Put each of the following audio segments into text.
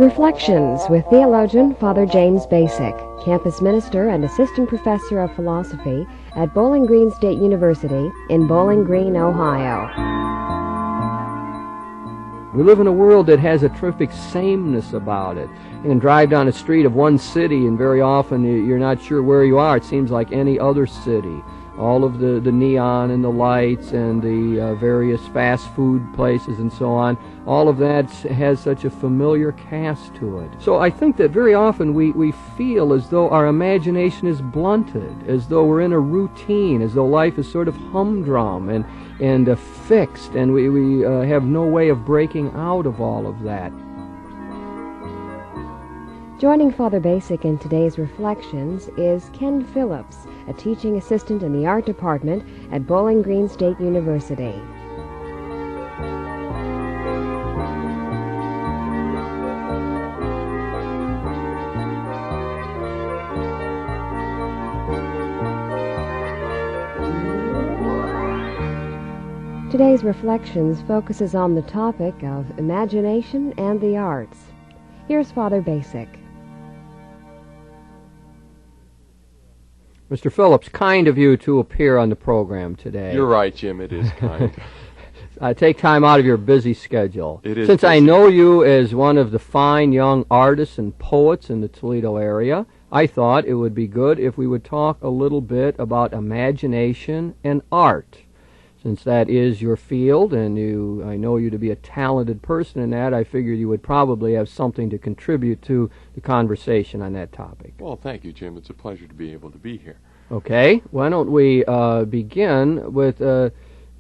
Reflections with theologian Father James Bacik, campus minister and assistant professor of philosophy at Bowling Green State University in Bowling Green, Ohio. We live in a world that has a terrific sameness about it. You can drive down a street of one city and very often you're not sure where you are. It seems like any other city. All of the neon and the lights and the various fast food places and so on, all of that has such a familiar cast to it. So I think that very often we feel as though our imagination is blunted, as though we're in a routine, as though life is sort of humdrum and fixed, and we have no way of breaking out of all of that. Joining Father Bacik in today's Reflections is Ken Phillips, a teaching assistant in the art department at Bowling Green State University. Today's Reflections focuses on the topic of imagination and the arts. Here's Father Bacik. Mr. Phillips, kind of you to appear on the program today. You're right, Jim. It is kind. Take time out of your busy schedule. It is Since busy. I know you as one of the fine young artists and poets in the Toledo area, I thought it would be good if we would talk a little bit about imagination and art. Since that is your field, and I know you to be a talented person in that, I figured you would probably have something to contribute to the conversation on that topic. Well, thank you, Jim. It's a pleasure to be able to be here. Okay, why don't we begin with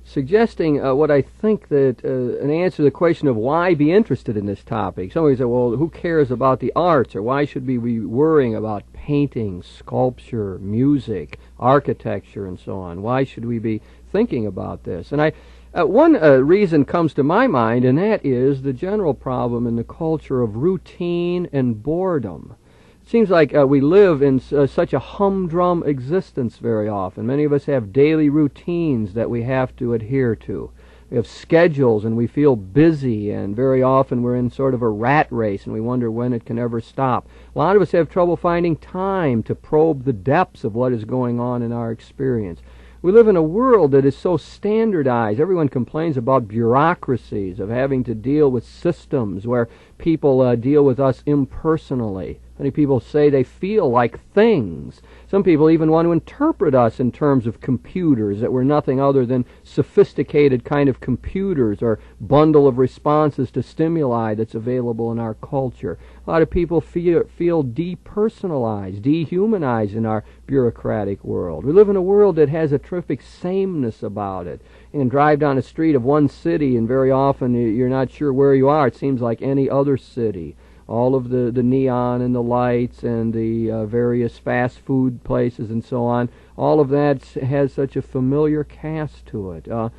suggesting what I think that an answer to the question of why be interested in this topic. Somebody said, well, who cares about the arts, or why should we be worrying about painting, sculpture, music, architecture, and so on? Why should we be thinking about this? And one reason comes to my mind, and that is the general problem in the culture of routine and boredom. It seems like we live in such a humdrum existence very often. Many of us have daily routines that we have to adhere to. We have schedules and we feel busy, and very often we're in sort of a rat race and we wonder when it can ever stop. A lot of us have trouble finding time to probe the depths of what is going on in our experience. We live in a world that is so standardized. Everyone complains about bureaucracies, of having to deal with systems where people deal with us impersonally. Many people say they feel like things. Some people even want to interpret us in terms of computers, that we're nothing other than sophisticated kind of computers or bundle of responses to stimuli that's available in our culture. A lot of people feel depersonalized, dehumanized in our bureaucratic world. We live in a world that has a terrific sameness about it. You can drive down a street of one city and very often you're not sure where you are. It seems like any other city. All of the neon and the lights and the various fast food places and so on, all of that has such a familiar cast to it. And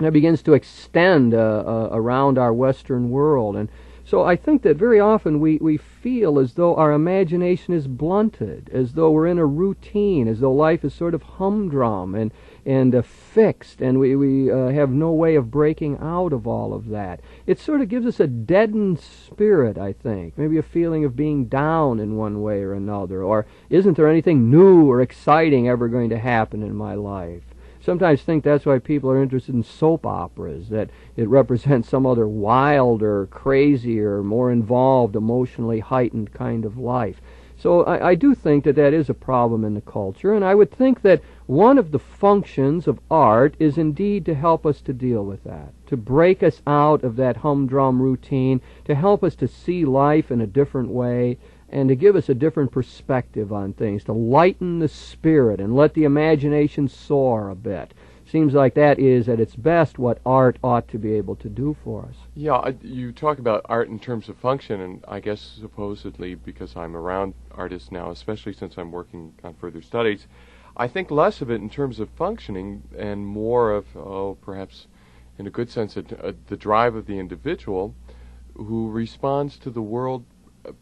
it begins to extend around our Western world. And so I think that very often we feel as though our imagination is blunted, as though we're in a routine, as though life is sort of humdrum and fixed, and we have no way of breaking out of all of that. It sort of gives us a deadened spirit, I think, maybe a feeling of being down in one way or another, or isn't there anything new or exciting ever going to happen in my life? Sometimes think that's why people are interested in soap operas, that it represents some other wilder, crazier, more involved, emotionally heightened kind of life. So I do think that is a problem in the culture, and I would think that one of the functions of art is indeed to help us to deal with that, to break us out of that humdrum routine, to help us to see life in a different way, and to give us a different perspective on things, to lighten the spirit and let the imagination soar a bit. Seems like that is, at its best, what art ought to be able to do for us. Yeah, you talk about art in terms of function, and I guess supposedly because I'm around artists now, especially since I'm working on further studies, I think less of it in terms of functioning and more of, perhaps in a good sense, the drive of the individual who responds to the world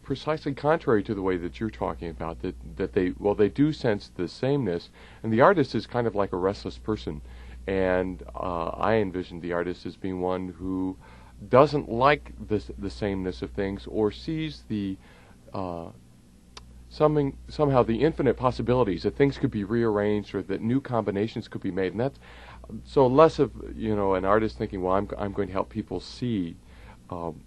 precisely contrary to the way that you're talking about, that they do sense the sameness, and the artist is kind of like a restless person, and I envision the artist as being one who doesn't like the sameness of things, or sees the somehow the infinite possibilities that things could be rearranged or that new combinations could be made. And that's so less of an artist thinking, well, I'm going to help people see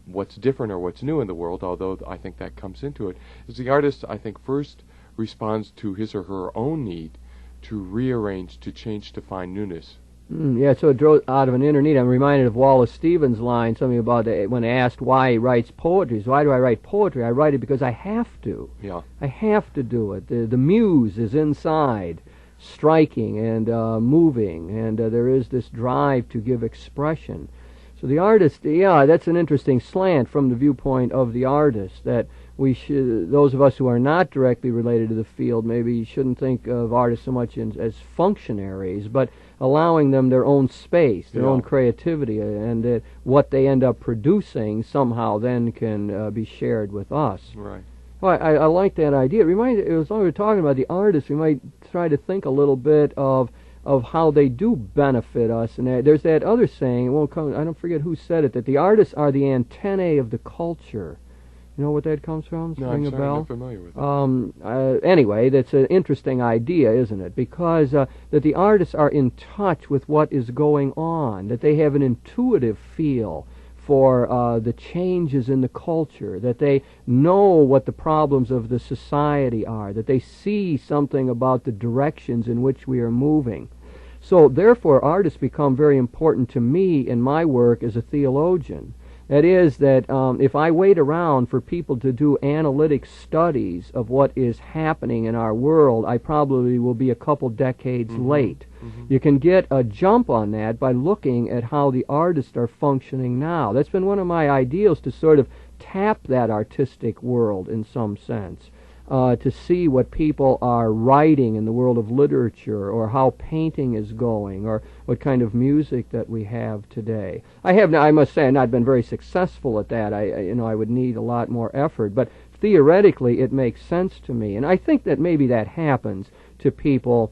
what's different or what's new in the world, although I think that comes into it, is the artist, I think, first responds to his or her own need to rearrange, to change, to find newness. Yeah, so it draws out of an inner need. I'm reminded of Wallace Stevens' line, something about when asked why he writes poetry. So why do I write poetry? I write it because I have to. Yeah. I have to do it. The muse is inside, striking and moving, and there is this drive to give expression. So the artist, that's an interesting slant from the viewpoint of the artist, that we should, those of us who are not directly related to the field, maybe shouldn't think of artists so much as functionaries, but allowing them their own space, their own creativity, and that what they end up producing somehow then can be shared with us. Right. Well, I like that idea. As long as we're talking about the artists, we might try to think a little bit of how they do benefit us. And there's that other saying, it won't come, I don't forget who said it, that the artists are the antennae of the culture. You know what that comes from? No, I'm sorry, I'm not familiar with it. Anyway, that's an interesting idea, isn't it? Because that the artists are in touch with what is going on, that they have an intuitive feel for the changes in the culture, that they know what the problems of the society are, that they see something about the directions in which we are moving. So therefore, artists become very important to me in my work as a theologian. That is, that if I wait around for people to do analytic studies of what is happening in our world, I probably will be a couple decades late. You can get a jump on that by looking at how the artists are functioning now. That's been one of my ideals, to sort of tap that artistic world in some sense, to see what people are writing in the world of literature, or how painting is going, or what kind of music that we have today. I must say, I've not been very successful at that. I would need a lot more effort, but theoretically it makes sense to me. And I think that maybe that happens to people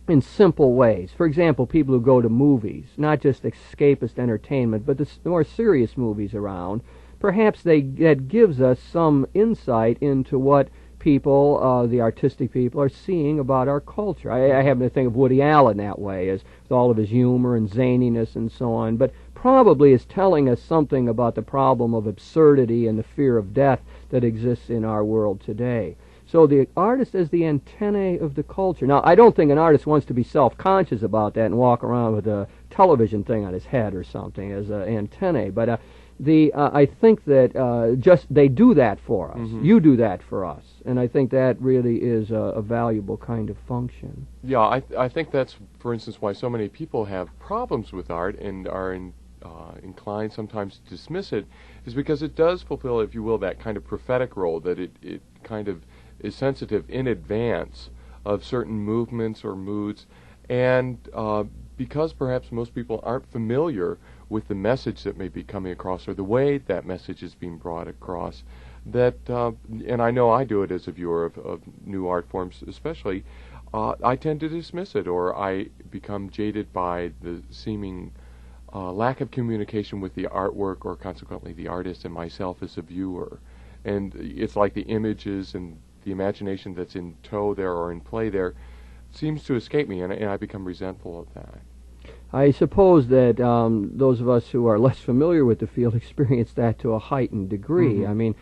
in simple ways. For example, people who go to movies, not just escapist entertainment, but the more serious movies around, perhaps that gives us some insight into what people, the artistic people, are seeing about our culture. I happen to think of Woody Allen that way, as with all of his humor and zaniness and so on, but probably is telling us something about the problem of absurdity and the fear of death that exists in our world today. So the artist is the antennae of the culture. Now, I don't think an artist wants to be self-conscious about that and walk around with a television thing on his head or something as an antennae, but I think that just they do that for us. You do that for us, and I think that really is a valuable kind of function. Yeah, I think that's, for instance, why so many people have problems with art and are inclined sometimes to dismiss it, is because it does fulfill, if you will, that kind of prophetic role, that it kind of is sensitive in advance of certain movements or moods, and because perhaps most people aren't familiar with the message that may be coming across or the way that message is being brought across, that, and I know I do it as a viewer of new art forms especially, I tend to dismiss it, or I become jaded by the seeming lack of communication with the artwork, or consequently the artist and myself as a viewer. And it's like the images and the imagination that's in tow there or in play there seems to escape me, and I become resentful of that. I suppose that those of us who are less familiar with the field experience that to a heightened degree. I mean,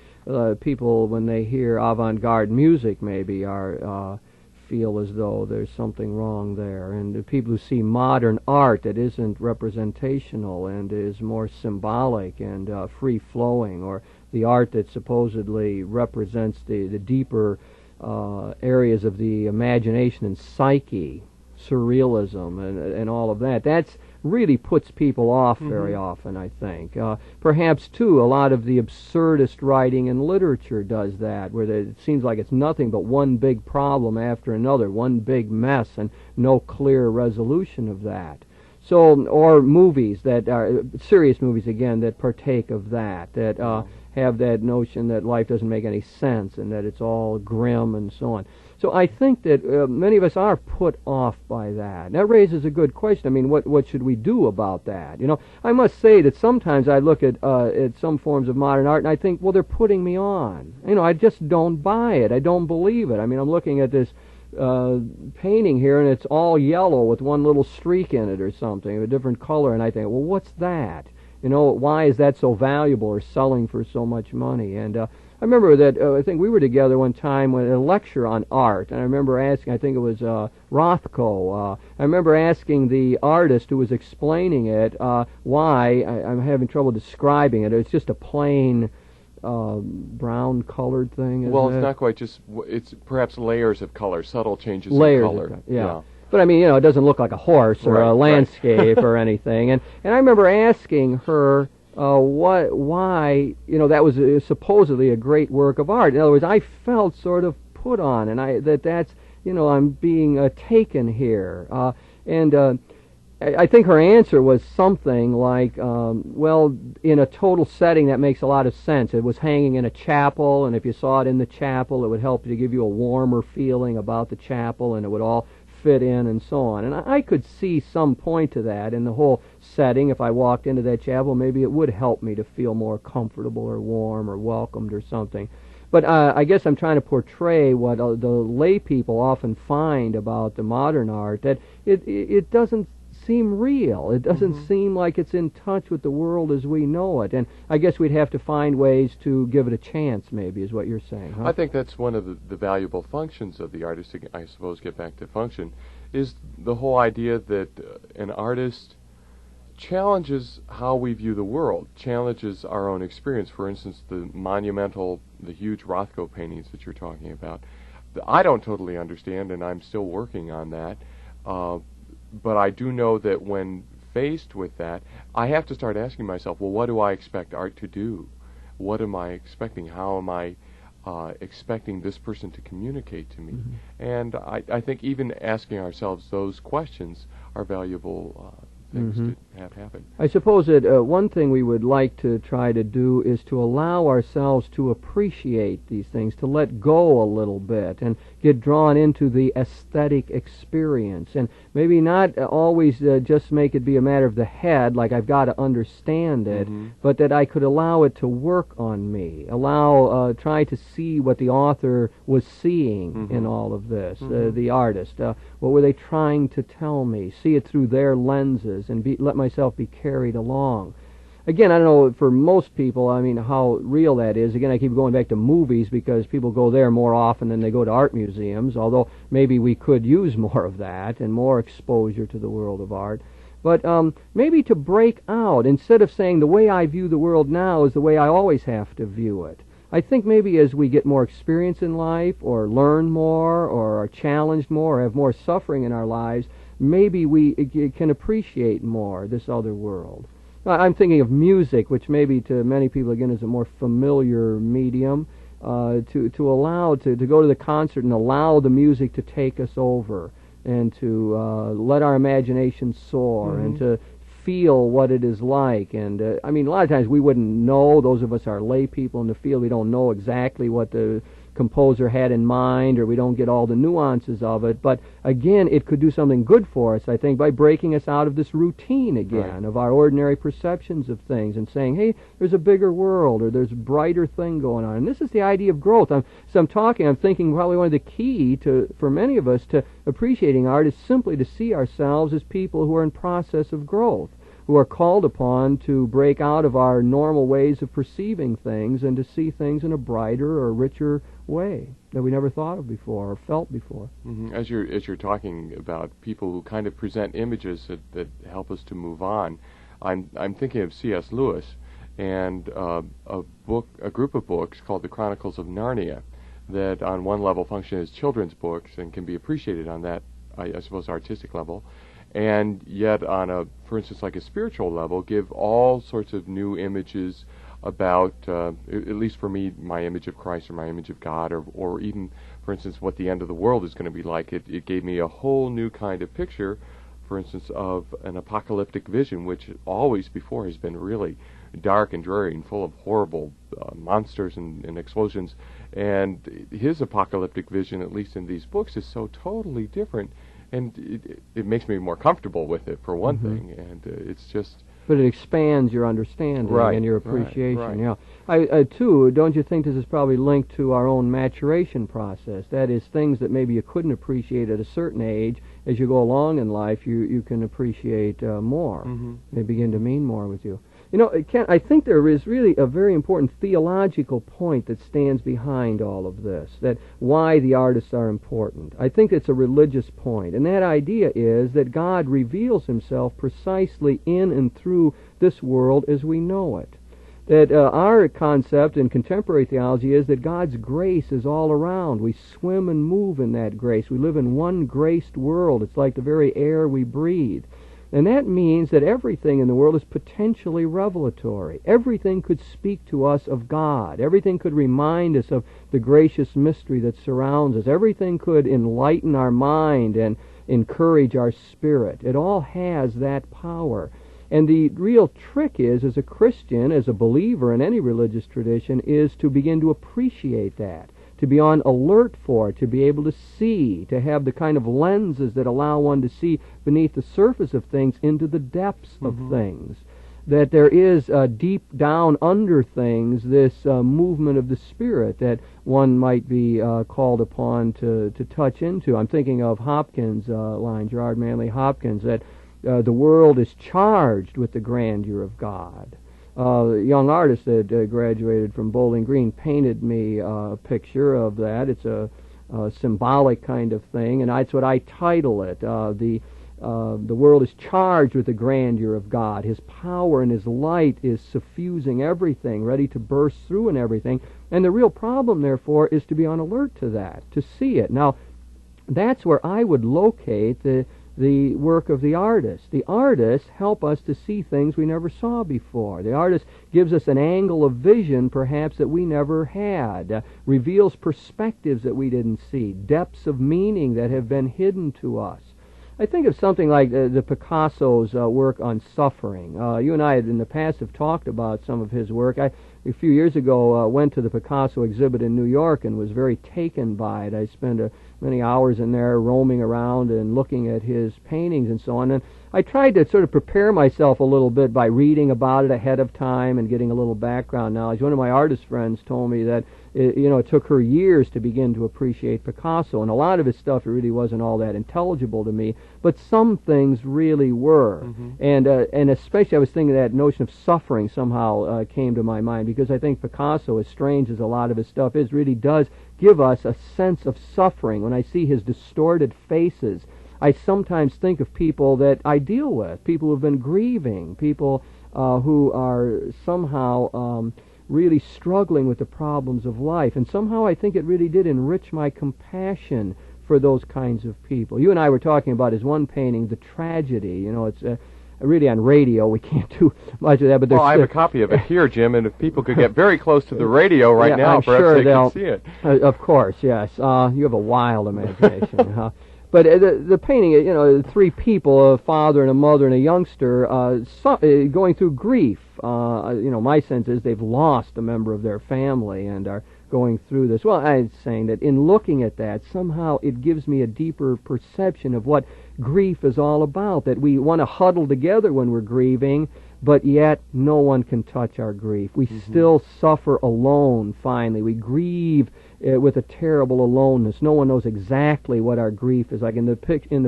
people, when they hear avant-garde music, maybe feel as though there's something wrong there. And the people who see modern art that isn't representational and is more symbolic and free-flowing, or the art that supposedly represents the deeper areas of the imagination and psyche, surrealism and all of that, that's really puts people off very often, I think. Perhaps, too, a lot of the absurdist writing in literature does that, where it seems like it's nothing but one big problem after another, one big mess, and no clear resolution of that. So, or movies that are, serious movies again, that partake of that, that have that notion that life doesn't make any sense and that it's all grim and so on. So I think that many of us are put off by that. And that raises a good question. I mean, what should we do about that? You know, I must say that sometimes I look at some forms of modern art and I think, well, they're putting me on. You know, I just don't buy it. I don't believe it. I mean, I'm looking at this painting here, and it's all yellow with one little streak in it or something, a different color, and I think, well, what's that? You know, why is that so valuable or selling for so much money? And I remember that I think we were together one time at a lecture on art, and I remember asking, I think it was Rothko, I remember asking the artist who was explaining it why, I'm having trouble describing it, it's just a plain brown colored thing. Well, it's not quite just, it's perhaps layers of color, subtle changes layers in color. Yeah. But I mean, you know, it doesn't look like a horse or a landscape or anything. And I remember asking her why, you know, that was supposedly a great work of art. In other words, I felt sort of put on, and that's, you know, I'm being taken here. I think her answer was something like, well, in a total setting that makes a lot of sense. It was hanging in a chapel, and if you saw it in the chapel, it would help to give you a warmer feeling about the chapel, and it would all fit in and so on. And I could see some point to that in the whole setting. If I walked into that chapel, maybe it would help me to feel more comfortable or warm or welcomed or something. But I guess I'm trying to portray what the lay people often find about the modern art, that it doesn't seem real. It doesn't seem like it's in touch with the world as we know it. And I guess we'd have to find ways to give it a chance, maybe, is what you're saying, huh? I think that's one of the valuable functions of the artist, I suppose, get back to function, is the whole idea that an artist challenges how we view the world, challenges our own experience. For instance, the huge Rothko paintings that you're talking about. I don't totally understand, and I'm still working on that. But I do know that when faced with that, I have to start asking myself, well, what do I expect art to do? What am I expecting? How am I expecting this person to communicate to me? And I think even asking ourselves those questions are valuable things to have happen. I suppose that one thing we would like to try to do is to allow ourselves to appreciate these things, to let go a little bit and get drawn into the aesthetic experience, and maybe not always just make it be a matter of the head, like I've got to understand it, but that I could allow it to work on me, try to see what the author was seeing in all of this, the artist. What were they trying to tell me? See it through their lenses and let myself be carried along. Again, I don't know, for most people, I mean, how real that is. Again, I keep going back to movies because people go there more often than they go to art museums, although maybe we could use more of that and more exposure to the world of art. But maybe to break out, instead of saying the way I view the world now is the way I always have to view it. I think maybe as we get more experience in life, or learn more, or are challenged more, or have more suffering in our lives, maybe we can appreciate more this other world. I'm thinking of music, which maybe to many people, again, is a more familiar medium, to go to the concert and allow the music to take us over, and to let our imagination soar, and to feel what it is like. And I mean, a lot of times we wouldn't know, those of us are lay people in the field, we don't know exactly what the composer had in mind, or we don't get all the nuances of it. But again, it could do something good for us, I think, by breaking us out of this routine again, of our ordinary perceptions of things, and saying, hey, there's a bigger world, or there's a brighter thing going on. And this is the idea of growth. I'm thinking probably one of the key for many of us to appreciating art is simply to see ourselves as people who are in process of growth, who are called upon to break out of our normal ways of perceiving things and to see things in a brighter or richer way that we never thought of before or felt before. As you're talking about people who kind of present images that help us to move on, I'm thinking of C.S. Lewis and a group of books called the Chronicles of Narnia, that on one level function as children's books and can be appreciated on that, I suppose, artistic level, and yet on for instance, like a spiritual level, give all sorts of new images about, at least for me, my image of Christ or my image of God, or even, for instance, what the end of the world is going to be like. It gave me a whole new kind of picture, for instance, of an apocalyptic vision, which always before has been really dark and dreary and full of horrible monsters and explosions. And his apocalyptic vision, at least in these books, is so totally different. And it makes me more comfortable with it, for one thing. And it's just... But it expands your understanding and your appreciation. Right. Yeah, I too, don't you think this is probably linked to our own maturation process? That is, things that maybe you couldn't appreciate at a certain age, as you go along in life, you can appreciate more. They begin to mean more with you. You know, Ken, I think there is really a very important theological point that stands behind all of this, that why the artists are important. I think it's a religious point, and that idea is that God reveals himself precisely in and through this world as we know it. That our concept in contemporary theology is that God's grace is all around. We swim and move in that grace. We live in one graced world. It's like the very air we breathe. And that means that everything in the world is potentially revelatory. Everything could speak to us of God. Everything could remind us of the gracious mystery that surrounds us. Everything could enlighten our mind and encourage our spirit. It all has that power. And the real trick is, as a Christian, as a believer in any religious tradition, is to begin to appreciate that, to be on alert for it, to be able to see, to have the kind of lenses that allow one to see beneath the surface of things into the depths of things. That there is deep down under things this movement of the Spirit that one might be called upon to touch into. I'm thinking of Hopkins' line, Gerard Manley Hopkins, that the world is charged with the grandeur of God. A young artist that graduated from Bowling Green painted me a picture of that. It's a symbolic kind of thing, and that's what I title it. The world is charged with the grandeur of God. His power and his light is suffusing everything, ready to burst through in everything. And the real problem, therefore, is to be on alert to that, to see it. Now, that's where I would locate the work of the artist. The artists help us to see things we never saw before. The artist gives us an angle of vision perhaps that we never had, reveals perspectives that we didn't see, depths of meaning that have been hidden to us. I think of something like the Picasso's work on suffering. You and I in the past have talked about some of his work. A few years ago went to the Picasso exhibit in New York and was very taken by it. I spent many hours in there roaming around and looking at his paintings and so on. And I tried to sort of prepare myself a little bit by reading about it ahead of time and getting a little background knowledge. One of my artist friends told me that it took her years to begin to appreciate Picasso, and a lot of his stuff really wasn't all that intelligible to me, but some things really were. And especially I was thinking that notion of suffering somehow came to my mind, because I think Picasso, as strange as a lot of his stuff is, really does give us a sense of suffering. When I see his distorted faces, I sometimes think of people that I deal with, people who have been grieving, people who are somehow really struggling with the problems of life. And somehow I think it really did enrich my compassion for those kinds of people. You and I were talking about his one painting, The Tragedy. It's really on radio. We can't do much of that. But I have a copy of it here, Jim, and if people could get very close to the radio right now, I'm perhaps sure they can see it. Of course, yes. You have a wild imagination. But the painting, three people, a father and a mother and a youngster, going through grief. My sense is they've lost a member of their family and are going through this. Well, I'm saying that in looking at that, somehow it gives me a deeper perception of what grief is all about, that we want to huddle together when we're grieving, but yet no one can touch our grief. We still suffer alone, finally. We grieve with a terrible aloneness. No one knows exactly what our grief is like. In the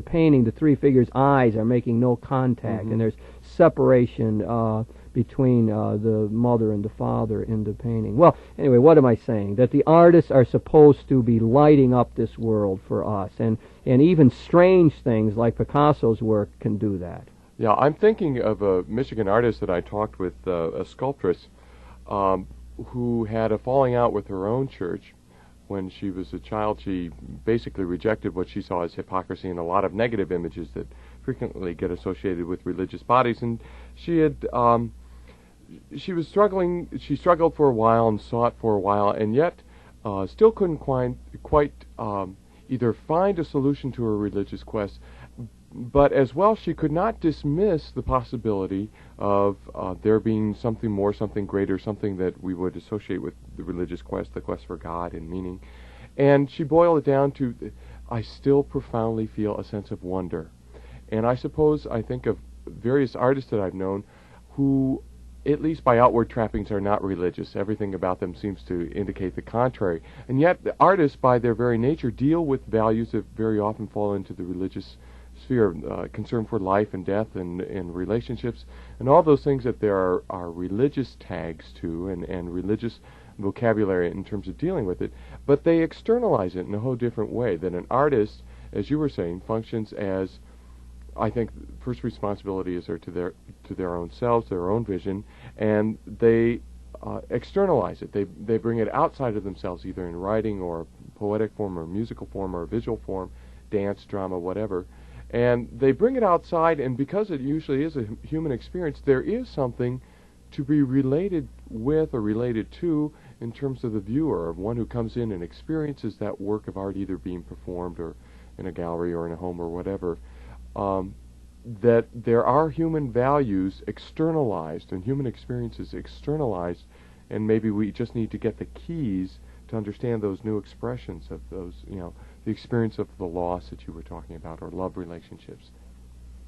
painting, the three figures' eyes are making no contact, and there's separation between the mother and the father in the painting. Well, anyway, what am I saying? That the artists are supposed to be lighting up this world for us, and even strange things like Picasso's work can do that. Yeah, I'm thinking of a Michigan artist that I talked with, a sculptress, who had a falling out with her own church. When she was a child, she basically rejected what she saw as hypocrisy and a lot of negative images that frequently get associated with religious bodies. And she was struggling. She struggled for a while and sought for a while, and yet still couldn't quite either find a solution to her religious quest, but as well, she could not dismiss the possibility of there being something more, something greater, something that we would associate with the religious quest, the quest for God and meaning. And she boiled it down to, I still profoundly feel a sense of wonder. And I think of various artists that I've known who, at least by outward trappings, are not religious. Everything about them seems to indicate the contrary. And yet the artists, by their very nature, deal with values that very often fall into the religious sphere, concern for life and death and relationships, and all those things that there are religious tags to and religious vocabulary in terms of dealing with it, but they externalize it in a whole different way. That an artist, as you were saying, functions as, I think, first responsibility is to their own selves, their own vision, and they externalize it. They bring it outside of themselves, either in writing or poetic form or musical form or visual form, dance, drama, whatever. And they bring it outside, and because it usually is a human experience, there is something to be related with or related to in terms of the viewer, of one who comes in and experiences that work of art either being performed or in a gallery or in a home or whatever, that there are human values externalized and human experiences externalized, and maybe we just need to get the keys to understand those new expressions of those, the experience of the loss that you were talking about, or love relationships.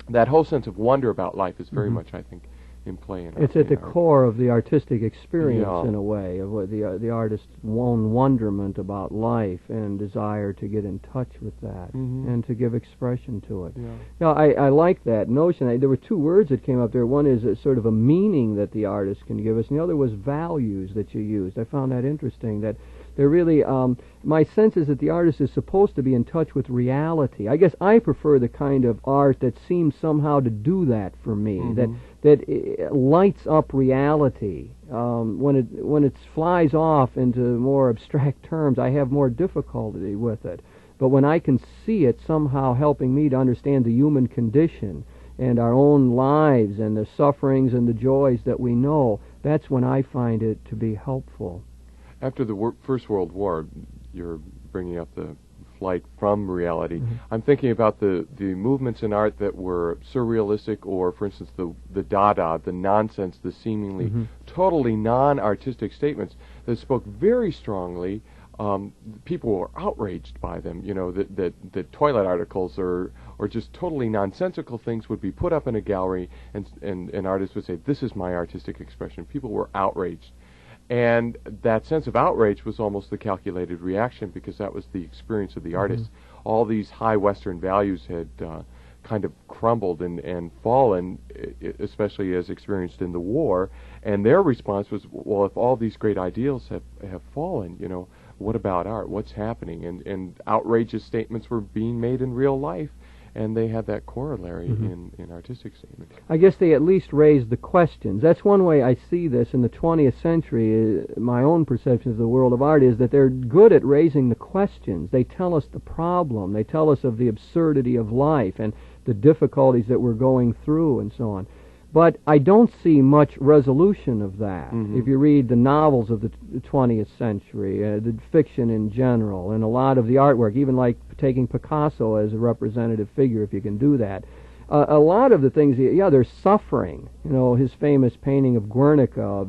That whole sense of wonder about life is very much, I think, in play in It's at the core of the artistic experience, in a way, of what the artist's own wonderment about life and desire to get in touch with that and to give expression to it. I like that notion. There were two words that came up there. One is a sort of a meaning that the artist can give us, and the other was values that you used. I found that interesting, that they're really, my sense is that the artist is supposed to be in touch with reality. I guess I prefer the kind of art that seems somehow to do that for me, that it lights up reality. When it flies off into more abstract terms, I have more difficulty with it. But when I can see it somehow helping me to understand the human condition and our own lives and the sufferings and the joys that we know, that's when I find it to be helpful. After the First World War, you're bringing up the flight from reality. I'm thinking about the movements in art that were surrealistic, or, for instance, the Dada, the nonsense, the seemingly totally non-artistic statements that spoke very strongly. People were outraged by them. That toilet articles or just totally nonsensical things would be put up in a gallery, and an artist would say, "This is my artistic expression." People were outraged. And that sense of outrage was almost the calculated reaction, because that was the experience of the artist. All these high Western values had kind of crumbled and fallen, especially as experienced in the war. And their response was, well, if all these great ideals have fallen, what about art? What's happening? And outrageous statements were being made in real life. And they had that corollary in artistic statements. I guess they at least raised the questions. That's one way I see this in the 20th century. My own perception of the world of art is that they're good at raising the questions. They tell us the problem. They tell us of the absurdity of life and the difficulties that we're going through and so on. But I don't see much resolution of that. If you read the novels of the 20th century, the fiction in general, and a lot of the artwork, even like taking Picasso as a representative figure, if you can do that, a lot of the things, there's suffering. His famous painting of Guernica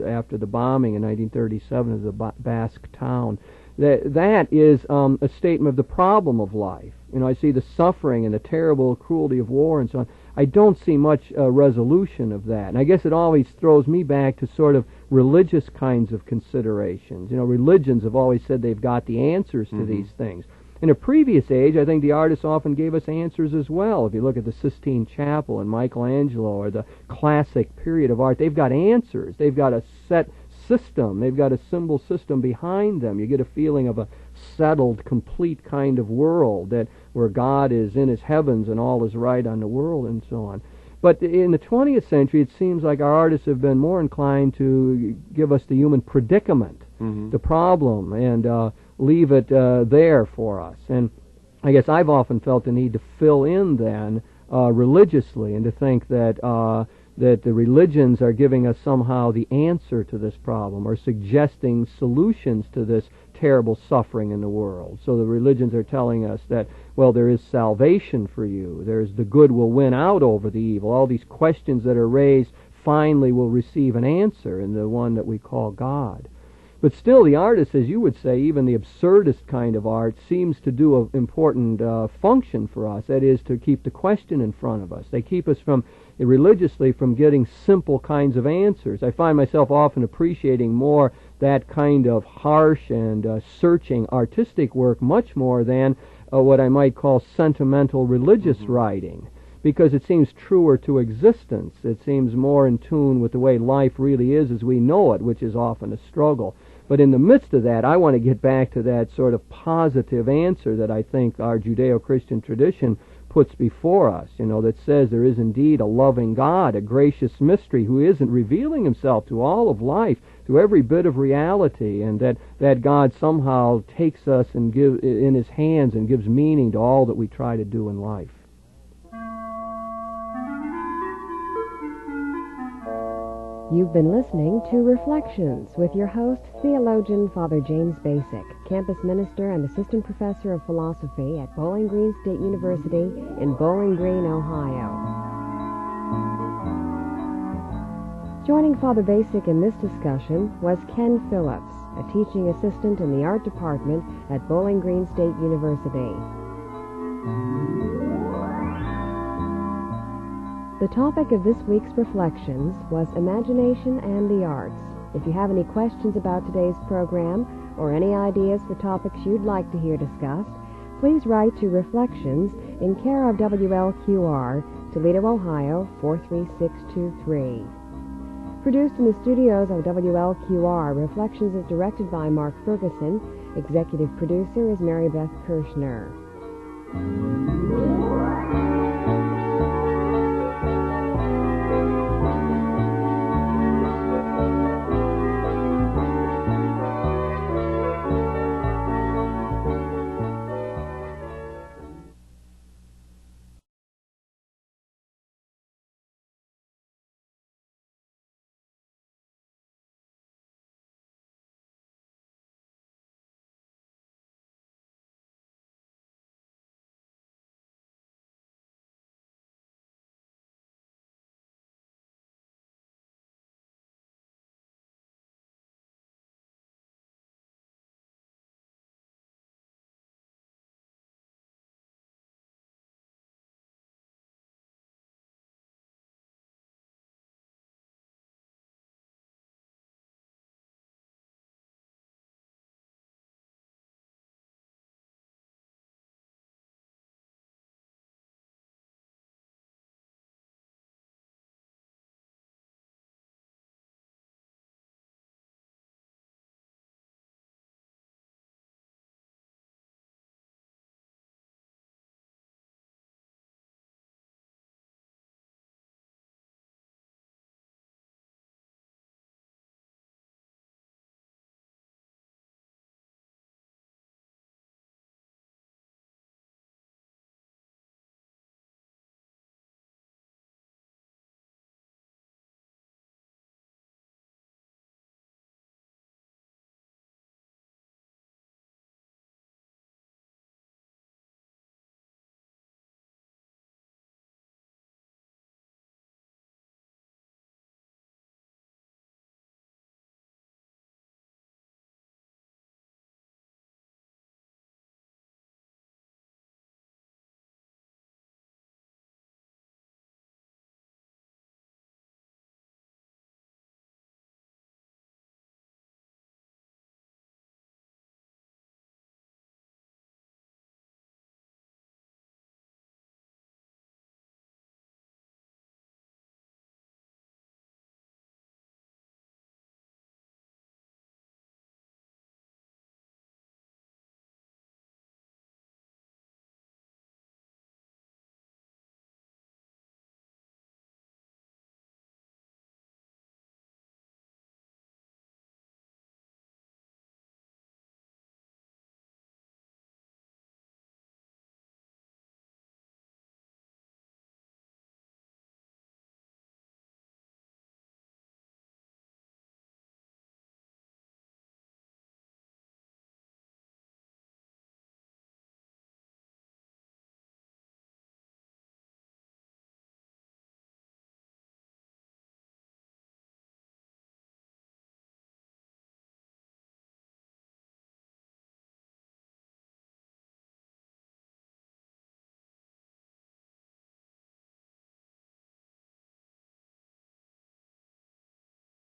after the bombing in 1937 of the Basque town, that is a statement of the problem of life. I see the suffering and the terrible cruelty of war and so on. I don't see much resolution of that. And I guess it always throws me back to sort of religious kinds of considerations. Religions have always said they've got the answers to these things. In a previous age, I think the artists often gave us answers as well. If you look at the Sistine Chapel and Michelangelo or the classic period of art, they've got answers. They've got a set system. They've got a symbol system behind them. You get a feeling of a settled, complete kind of world where God is in his heavens and all is right on the world and so on. But in the 20th century, it seems like our artists have been more inclined to give us the human predicament, the problem, and leave it there for us. And I guess I've often felt the need to fill in then religiously, and to think that the religions are giving us somehow the answer to this problem, or suggesting solutions to this terrible suffering in the world. So the religions are telling us that, well, there is salvation for you. There's the good will win out over the evil. All these questions that are raised finally will receive an answer in the one that we call God. But still, the artist, as you would say, even the absurdist kind of art, seems to do an important function for us. That is, to keep the question in front of us. They keep us religiously from getting simple kinds of answers. I find myself often appreciating more that kind of harsh and searching artistic work much more than what I might call sentimental religious writing, because it seems truer to existence. It seems more in tune with the way life really is as we know it, which is often a struggle. But in the midst of that, I want to get back to that sort of positive answer that I think our Judeo-Christian tradition puts before us, that says there is indeed a loving God, a gracious mystery who isn't revealing himself to all of life, to every bit of reality, and that God somehow takes us and in his hands and gives meaning to all that we try to do in life. You've been listening to Reflections with your host, theologian Father James Bacik, campus minister and assistant professor of philosophy at Bowling Green State University in Bowling Green, Ohio. Joining Father Bacik in this discussion was Ken Phillips, a teaching assistant in the art department at Bowling Green State University. The topic of this week's Reflections was imagination and the arts. If you have any questions about today's program or any ideas for topics you'd like to hear discussed, please write to Reflections in care of WLQR, Toledo, Ohio 43623. Produced in the studios of WLQR, Reflections is directed by Mark Ferguson. Executive producer is Mary Beth Kirchner.